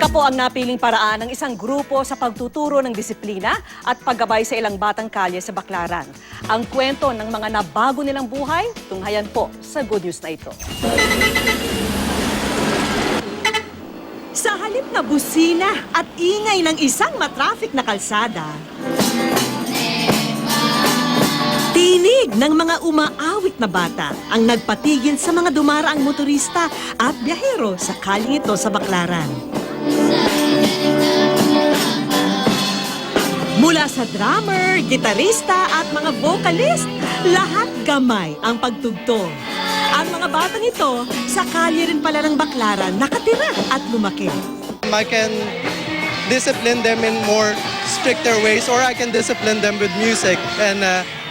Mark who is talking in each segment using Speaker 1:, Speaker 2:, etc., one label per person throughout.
Speaker 1: Musika po ang napiling paraan ng isang grupo sa pagtuturo ng disiplina at paggabay sa ilang batang kalye sa Baclaran. Ang kwento ng mga nabago nilang buhay, tunghayan po sa Good News na ito.
Speaker 2: Sa halip na busina at ingay ng isang matraffic na kalsada, tinig ng mga umaawit na bata ang nagpatigil sa mga dumaraang motorista at biyahero sa kalyeng ito sa Baclaran. Mula sa drummer, gitarista at mga vocalist, lahat gamay ang pagtugtog. Ang mga batang ito, sa kalye rin pala ng Baclaran nakatira at lumaki.
Speaker 3: I can discipline them in more stricter ways, or I can discipline them with music and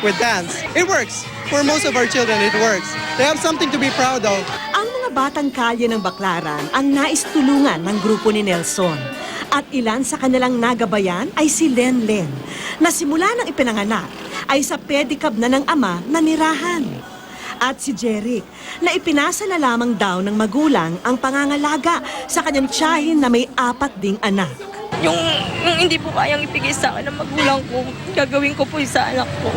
Speaker 3: with dance. It works. For most of our children, it works. They have something to be proud of.
Speaker 2: Ang mga batang kalye ng Baclaran ang naistulungan ng grupo ni Nelson. At ilan sa kanilang nagabayan ay si Len, na simula nang ipinanganak ay sa pedicab na ng ama na nirahan. At si Jeric, na ipinasa na lamang daw ng magulang ang pangangalaga sa kanyang tiyahin na may 4 ding anak.
Speaker 4: Yung hindi po kayang ibigay sa akin ng magulang ko, gagawin ko po sa anak ko.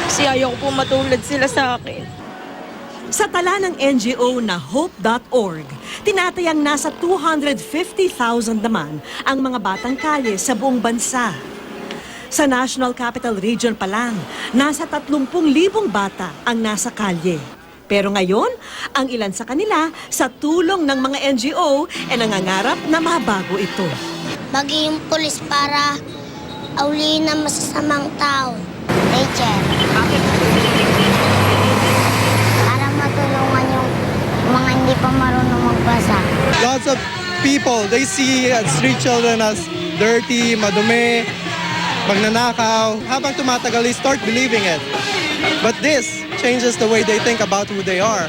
Speaker 4: Kasi ayaw ko po matulad sila sa akin.
Speaker 2: Sa tala ng NGO na Hope.org, tinatayang nasa 250,000 naman ang mga batang kalye sa buong bansa. Sa National Capital Region pa lang, nasa 30,000 bata ang nasa kalye. Pero ngayon, ang ilan sa kanila, sa tulong ng mga NGO, ay nangangarap na mabago ito.
Speaker 5: Maging pulis para auliin ang masasamang tao. Rachel. Para matulungan yung mga hindi pa marunong magbasa.
Speaker 3: Lots of people, they see street children as dirty, madumi, magnanakaw. Habang tumatagal, they start believing it. But this changes the way they think about who they are.